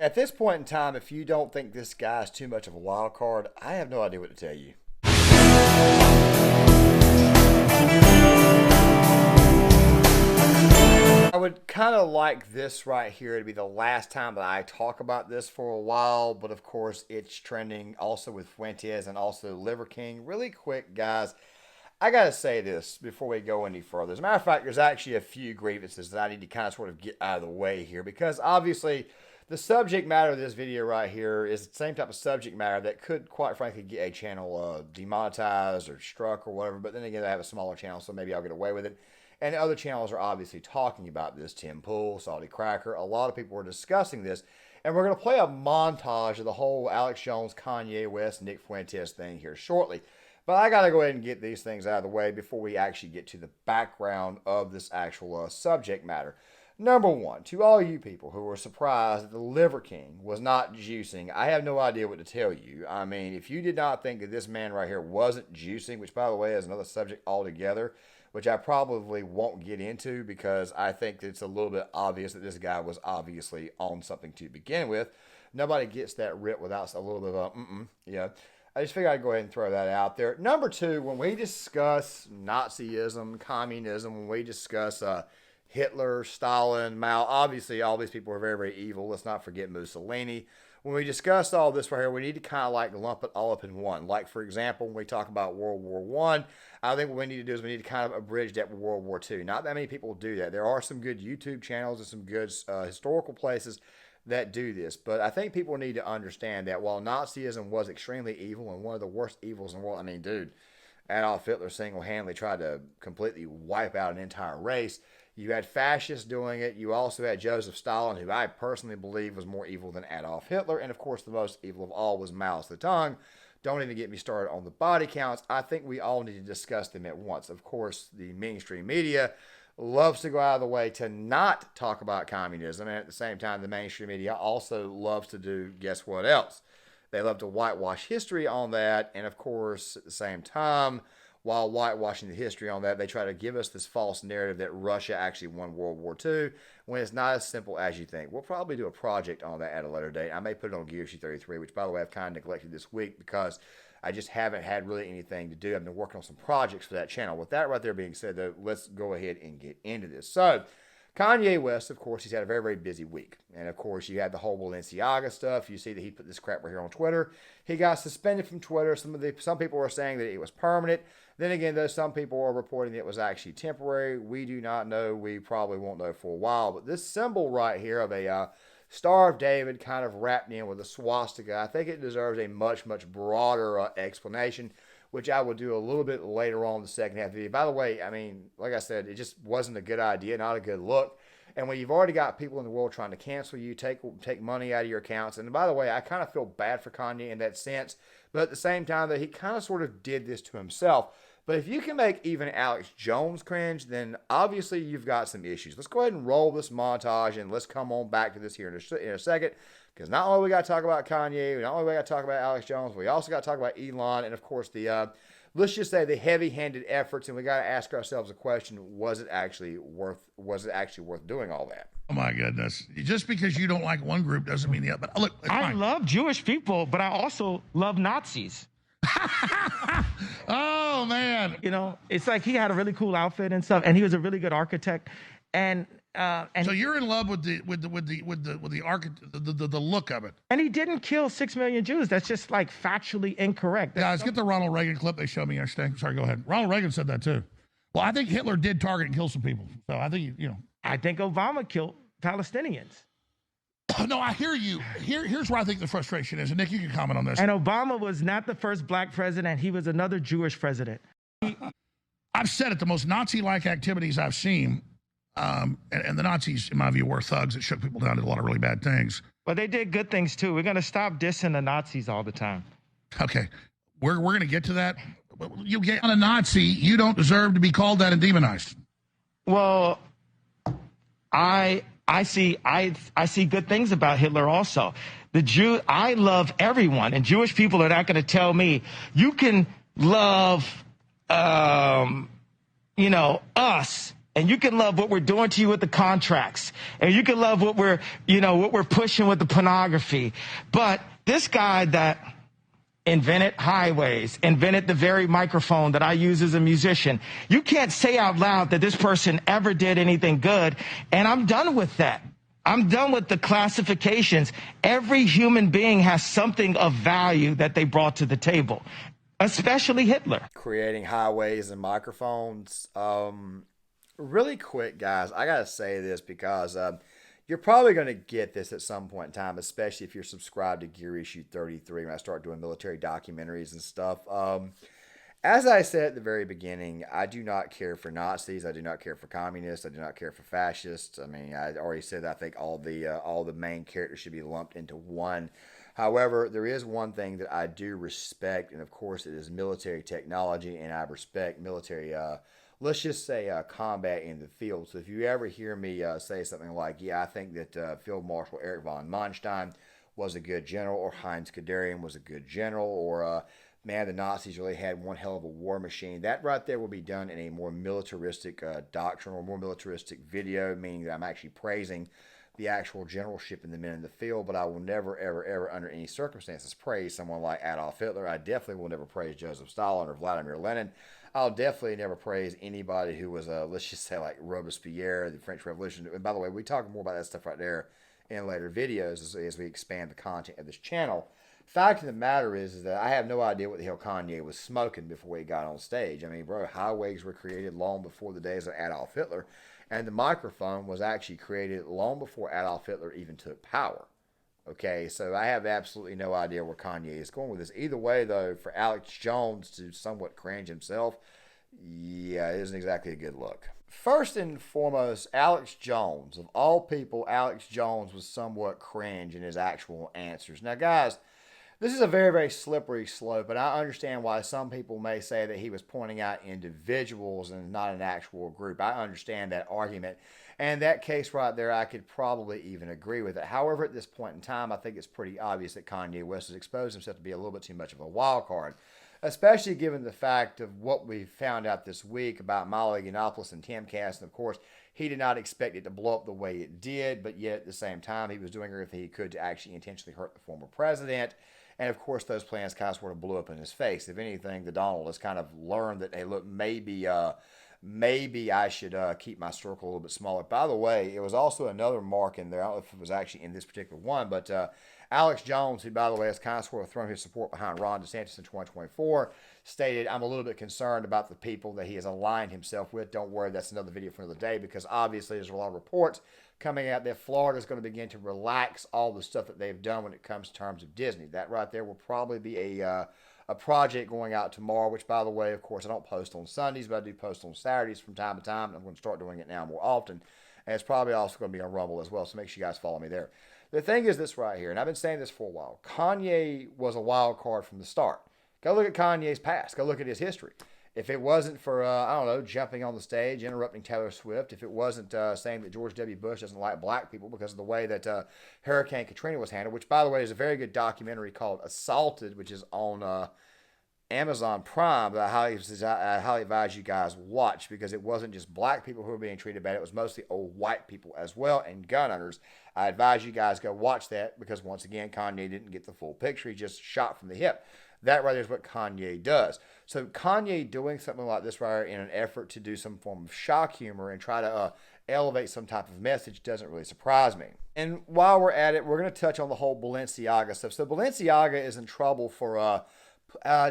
At this point in time, if you don't think this guy is too much of a wild card, I have no idea what to tell you. I would kind of like this right here to be the last time that I talk about this for a while, but of course it's trending also with Fuentes and also Liver King. Really quick, guys, I got to say this before we go any further. As a matter of fact, there's actually a few grievances that I need to kind of sort of get out of the way here, because obviously the subject matter of this video right here is the same type of subject matter that could, quite frankly, get a channel demonetized or struck or whatever. But then again, I have a smaller channel, so maybe I'll get away with it. And other channels are obviously talking about this. Tim Pool, Salty Cracker, a lot of people are discussing this. And we're going to play a montage of the whole Alex Jones, Kanye West, Nick Fuentes thing here shortly. But I got to go ahead and get these things out of the way before we actually get to the background of this actual subject matter. Number one, to all you people who were surprised that the Liver King was not juicing, I have no idea what to tell you. I mean, if you did not think that this man right here wasn't juicing, which by the way is another subject altogether, which I probably won't get into because I think it's a little bit obvious that this guy was obviously on something to begin with. Nobody gets that rip without a little bit of a I just figured I'd go ahead and throw that out there. Number two, when we discuss Nazism, communism, when we discuss Hitler, Stalin, Mao, obviously all these people are very, very evil. Let's not forget Mussolini. When we discuss all this right here, we need to kind of like lump it all up in one. Like, for example, when we talk about World War I think what we need to do is we need to kind of abridge that with World War II. Not that many people do that. There are some good YouTube channels and some good historical places that do this. But I think people need to understand that while Nazism was extremely evil and one of the worst evils in the world, I mean, dude, Adolf Hitler single-handedly tried to completely wipe out an entire race. You had fascists doing it. You also had Joseph Stalin, who I personally believe was more evil than Adolf Hitler. And of course, the most evil of all was Mao Zedong. Don't even get me started on the body counts. I think we all need to discuss them at once. Of course, the mainstream media loves to go out of the way to not talk about communism. And at the same time, the mainstream media also loves to do, guess what else? They love to whitewash history on that. And of course, at the same time, while whitewashing the history on that, they try to give us this false narrative that Russia actually won World War II, when it's not as simple as you think. We'll probably do a project on that at a later date. I may put it on Gear 33, which, by the way, I've kind of neglected this week because I just haven't had really anything to do. I've been working on some projects for that channel. With that right there being said, though, let's go ahead and get into this. So, Kanye West, of course, he's had a very, very busy week. And, of course, you had the whole Balenciaga stuff. You see that he put this crap right here on Twitter. He got suspended from Twitter. Some people are saying that it was permanent. Then again, though, some people are reporting that it was actually temporary. We do not know. We probably won't know for a while. But this symbol right here of a Star of David kind of wrapped in with a swastika, I think it deserves a much, much broader explanation, which I will do a little bit later on in the second half of the video. By the way, I mean, like I said, it just wasn't a good idea, not a good look. And when you've already got people in the world trying to cancel you, take money out of your accounts. And by the way, I kind of feel bad for Kanye in that sense. But at the same time, that he kind of sort of did this to himself. But if you can make even Alex Jones cringe, then obviously you've got some issues. Let's go ahead and roll this montage, and let's come on back to this here in a second. Because not only we got to talk about Kanye, not only we got to talk about Alex Jones, we also got to talk about Elon, and of course the let's just say the heavy-handed efforts. And we got to ask ourselves a question: was it actually worth doing all that? Oh my goodness! Just because you don't like one group doesn't mean the other. But look, I love Jewish people, but I also love Nazis. Oh man! You know, it's like he had a really cool outfit and stuff, and he was a really good architect. And so you're in love with the look of it. And he didn't kill 6 million Jews. That's just like factually incorrect. Guys, get the Ronald Reagan clip they showed me yesterday. Sorry, go ahead. Ronald Reagan said that too. Well, I think Hitler did target and kill some people. So I think I think Obama killed Palestinians. No, I hear you. Here's where I think the frustration is. And Nick, you can comment on this. And Obama was not the first black president. He was another Jewish president. I've said it, the most Nazi-like activities I've seen, and the Nazis, in my view, were thugs that shook people down, did a lot of really bad things. But they did good things, too. We're going to stop dissing the Nazis all the time. Okay. We're going to get to that. You get on a Nazi, you don't deserve to be called that and demonized. Well, I see good things about Hitler also. I love everyone, and Jewish people are not going to tell me you can love, us And you can love what we're doing to you with the contracts. And you can love what we're pushing with the pornography. But this guy that invented highways, invented the very microphone that I use as a musician, you can't say out loud that this person ever did anything good. And I'm done with that. I'm done with the classifications. Every human being has something of value that they brought to the table, especially Hitler. Creating highways and microphones. Really quick, guys, I gotta say this because you're probably going to get this at some point in time, especially if you're subscribed to Gear Issue 33 when I start doing military documentaries and stuff. As I said at the very beginning, I do not care for Nazis. I do not care for communists. I do not care for fascists. I mean, I already said I think all the main characters should be lumped into one. However, there is one thing that I do respect, and of course, it is military technology, and I respect military. Let's just say combat in the field. So if you ever hear me say something like, yeah, I think that Field Marshal Erich von Manstein was a good general, or Heinz Guderian was a good general, or man, the Nazis really had one hell of a war machine, that right there will be done in a more militaristic doctrine or more militaristic video, meaning that I'm actually praising the actual generalship and the men in the field, but I will never, ever, ever, under any circumstances, praise someone like Adolf Hitler. I definitely will never praise Joseph Stalin or Vladimir Lenin. I'll definitely never praise anybody who was, let's just say, like Robespierre, the French Revolution. And by the way, we talk more about that stuff right there in later videos as we expand the content of this channel. Fact of the matter is that I have no idea what the hell Kanye was smoking before he got on stage. I mean, bro, highways were created long before the days of Adolf Hitler, and the microphone was actually created long before Adolf Hitler even took power. Okay, so I have absolutely no idea where Kanye is going with this. Either way, though, for Alex Jones to somewhat cringe himself, yeah, it isn't exactly a good look. First and foremost, Alex Jones. Of all people, Alex Jones was somewhat cringe in his actual answers. Now, guys, this is a very, very slippery slope, and I understand why some people may say that he was pointing out individuals and not an actual group. I understand that argument. And that case right there, I could probably even agree with it. However, at this point in time, I think it's pretty obvious that Kanye West has exposed himself to be a little bit too much of a wild card, especially given the fact of what we found out this week about Milo Yiannopoulos and Timcast. And of course, he did not expect it to blow up the way it did, but yet at the same time, he was doing everything he could to actually intentionally hurt the former president. And of course, those plans kind of sort of blew up in his face. If anything, the Donald has kind of learned that, hey, look, maybe I should keep my circle a little bit smaller. By the way, it was also another mark in there. I don't know if it was actually in this particular one, but Alex Jones, who, by the way, has kind of sort of thrown his support behind Ron DeSantis in 2024, stated, I'm a little bit concerned about the people that he has aligned himself with. Don't worry, that's another video for another day, because obviously there's a lot of reports coming out that Florida is going to begin to relax all the stuff that they've done when it comes to terms of Disney. That right there will probably be a project going out tomorrow, which, by the way, of course, I don't post on Sundays, but I do post on Saturdays from time to time. I'm going to start doing it now more often. And it's probably also going to be on Rumble as well, so make sure you guys follow me there. The thing is this right here, and I've been saying this for a while. Kanye was a wild card from the start. Go look at Kanye's past. Go look at his history. If it wasn't for, I don't know, jumping on the stage, interrupting Taylor Swift, if it wasn't saying that George W. Bush doesn't like black people because of the way that Hurricane Katrina was handled, which, by the way, is a very good documentary called Assaulted, which is on Amazon Prime, that I highly advise you guys watch, because it wasn't just black people who were being treated bad. It was mostly old white people as well, and gun owners. I advise you guys go watch that, because once again, Kanye didn't get the full picture. He just shot from the hip. That right there is what Kanye does. So Kanye doing something like this right here in an effort to do some form of shock humor and try to elevate some type of message doesn't really surprise me. And while we're at it, we're going to touch on the whole Balenciaga stuff. So Balenciaga is in trouble for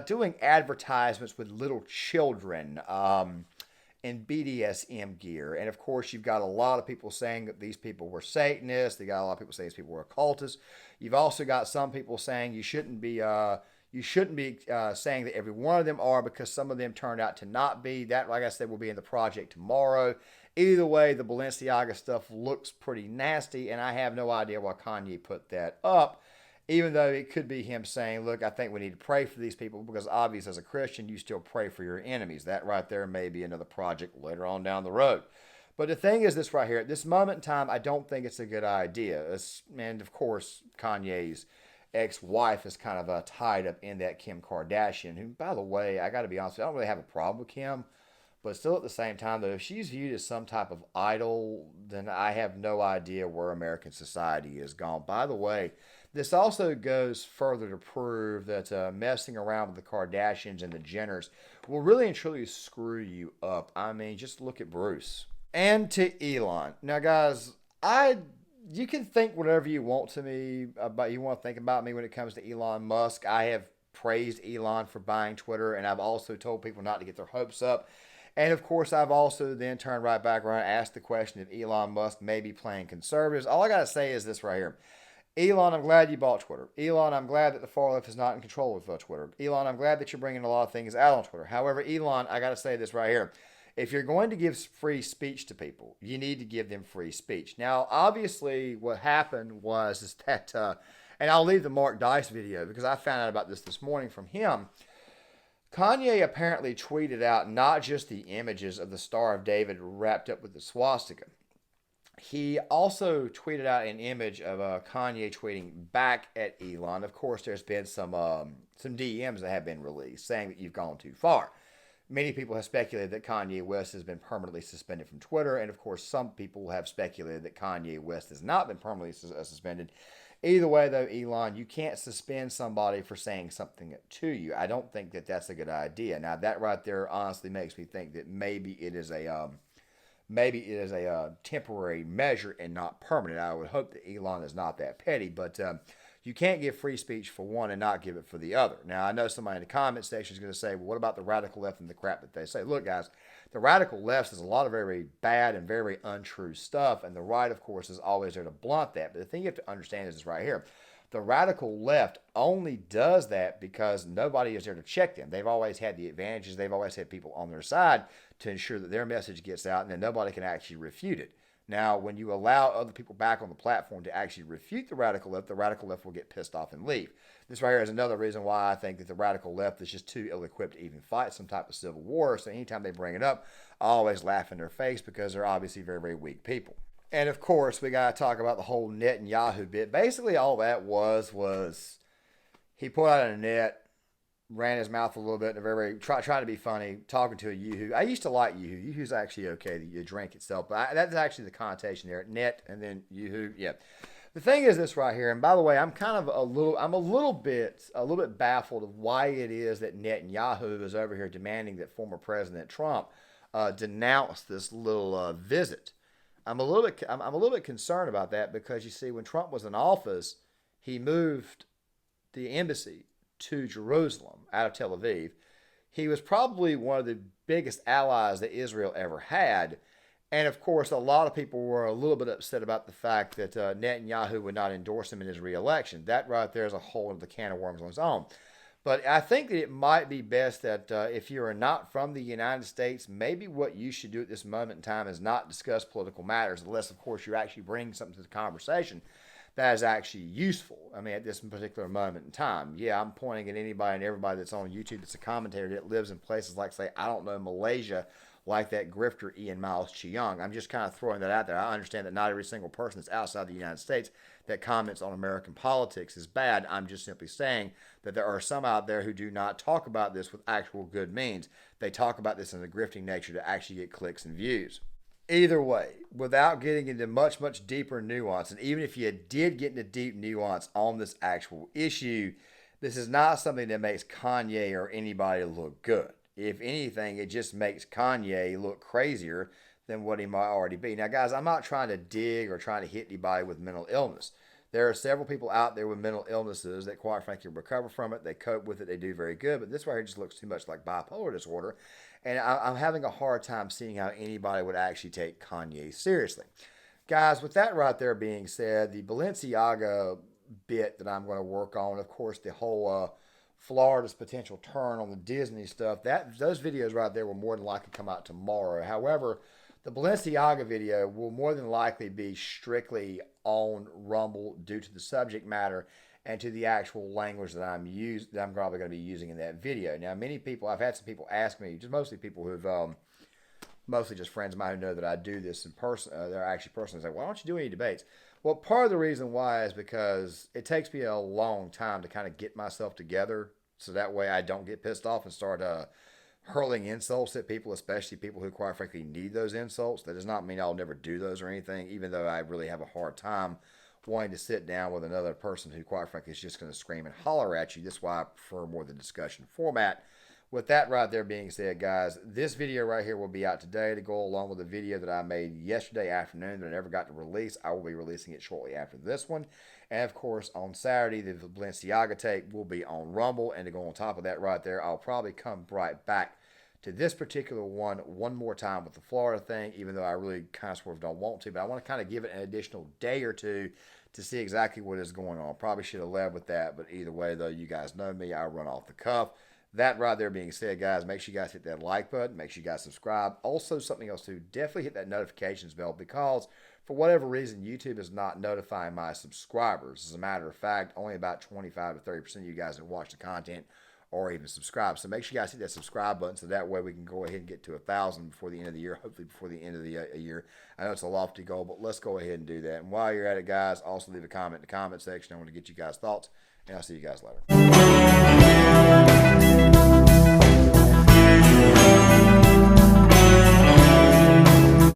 doing advertisements with little children in BDSM gear. And of course, you've got a lot of people saying that these people were Satanists. You got a lot of people saying these people were occultists. You've also got some people saying you shouldn't be saying that every one of them are, because some of them turned out to not be. That, like I said, will be in the project tomorrow. Either way, the Balenciaga stuff looks pretty nasty, and I have no idea why Kanye put that up, even though it could be him saying, look, I think we need to pray for these people, because obviously as a Christian, you still pray for your enemies. That right there may be another project later on down the road. But the thing is this right here, at this moment in time, I don't think it's a good idea. And of course, Kanye's ex-wife is kind of tied up in that Kim Kardashian, who, by the way, I got to be honest with you, I don't really have a problem with Kim, But still, at the same time, though, if she's viewed as some type of idol, then I have no idea where American society is gone. By the way, this also goes further to prove that messing around with the Kardashians and the Jenners will really and truly screw you up. I mean, just look at Bruce. And to Elon. Now, guys, you can think whatever you want to me about you want to think about me when it comes to Elon Musk. I have praised Elon for buying Twitter, and I've also told people not to get their hopes up. And of course, I've also then turned right back around and asked the question if Elon Musk may be playing conservatives. All I got to say is this right here. Elon, I'm glad you bought Twitter. Elon, I'm glad that the far left is not in control of Twitter. Elon, I'm glad that you're bringing a lot of things out on Twitter. However, Elon, I got to say this right here. If you're going to give free speech to people, you need to give them free speech. Now, obviously, what happened is that, and I'll leave the Mark Dice video because I found out about this morning from him. Kanye apparently tweeted out not just the images of the Star of David wrapped up with the swastika. He also tweeted out an image of Kanye tweeting back at Elon. Of course, there's been some DMs that have been released saying that you've gone too far. Many people have speculated that Kanye West has been permanently suspended from Twitter, and of course, some people have speculated that Kanye West has not been permanently suspended. Either way, though, Elon, you can't suspend somebody for saying something to you. I don't think that that's a good idea. Now, that right there honestly makes me think that maybe it is a temporary measure and not permanent. I would hope that Elon is not that petty, but you can't give free speech for one and not give it for the other. Now, I know somebody in the comment section is going to say, well, what about the radical left and the crap that they say? Look, guys, the radical left is a lot of very bad and very untrue stuff, and the right, of course, is always there to blunt that. But the thing you have to understand is this right here. The radical left only does that because nobody is there to check them. They've always had the advantages. They've always had people on their side to ensure that their message gets out, and then nobody can actually refute it. Now, when you allow other people back on the platform to actually refute the radical left will get pissed off and leave. This right here is another reason why I think that the radical left is just too ill-equipped to even fight some type of civil war. So anytime they bring it up, I always laugh in their face because they're obviously very, very weak people. And of course, we got to talk about the whole Netanyahu bit. Basically, all that was he pulled out a net, ran his mouth a little bit, and trying to be funny, talking to a yoo-hoo. I used to like yoo-hoo. Yoo-hoo's actually okay, the drink itself, but that's actually the connotation there. Net and then yoo-hoo. Yeah. The thing is this right here, and by the way, I'm a little bit baffled of why it is that Netanyahu is over here demanding that former President Trump denounce this little visit. I'm a little bit concerned about that because you see, when Trump was in office, he moved the embassy to Jerusalem out of Tel Aviv. He was probably one of the biggest allies that Israel ever had. And of course, a lot of people were a little bit upset about the fact that Netanyahu would not endorse him in his reelection. That right there is a whole other can of worms on its own. But I think that it might be best that if you are not from the United States, maybe what you should do at this moment in time is not discuss political matters, unless, of course, you're actually bringing something to the conversation that is actually useful. I mean, at this particular moment in time. Yeah, I'm pointing at anybody and everybody that's on YouTube that's a commentator that lives in places like, say, I don't know, Malaysia, like that grifter Ian Miles Cheong. I'm just kind of throwing that out there. I understand that not every single person that's outside the United States that comments on American politics is bad. I'm just simply saying that there are some out there who do not talk about this with actual good means. They talk about this in a grifting nature to actually get clicks and views. Either way, without getting into much, much deeper nuance, and even if you did get into deep nuance on this actual issue, this is not something that makes Kanye or anybody look good. If anything, it just makes Kanye look crazier than what he might already be. Now, guys, I'm not trying to dig or trying to hit anybody with mental illness. There are several people out there with mental illnesses that, quite frankly, recover from it. They cope with it. They do very good. But this right here just looks too much like bipolar disorder. And I'm having a hard time seeing how anybody would actually take Kanye seriously. Guys, with that right there being said, the Balenciaga bit that I'm going to work on, of course, the whole Florida's potential turn on the Disney stuff, those videos right there will more than likely come out tomorrow. However, the Balenciaga video will more than likely be strictly on Rumble due to the subject matter and to the actual language that I'm probably going to be using in that video. Now, I've had some people ask me, just mostly people who've, mostly just friends of mine who know that I do this in person. They're actually personally say, why don't you do any debates? Well, part of the reason why is because it takes me a long time to kind of get myself together, so that way I don't get pissed off and start hurling insults at people, especially people who quite frankly need those insults. That does not mean I'll never do those or anything, even though I really have a hard time wanting to sit down with another person who quite frankly is just going to scream and holler at you. That's why I prefer more the discussion format. With that right there being said, guys, this video right here will be out today to go along with the video that I made yesterday afternoon that I never got to release. I will be releasing it shortly after this one. And of course, on Saturday, the Balenciaga tape will be on Rumble. And to go on top of that right there, I'll probably come right back to this particular one more time with the Florida thing, even though I really kind of sort of don't want to. But I want to kind of give it an additional day or two to see exactly what is going on. Probably should have led with that. But either way, though, you guys know me. I run off the cuff. That right there being said, guys, make sure you guys hit that like button. Make sure you guys subscribe. Also, something else too, definitely hit that notifications bell because for whatever reason, YouTube is not notifying my subscribers. As a matter of fact, only about 25 to 30% of you guys that watch the content or even subscribe. So make sure you guys hit that subscribe button so that way we can go ahead and get to 1,000 before the end of the year, hopefully before the end of the year. I know it's a lofty goal, but let's go ahead and do that. And while you're at it, guys, also leave a comment in the comment section. I want to get you guys' thoughts, and I'll see you guys later.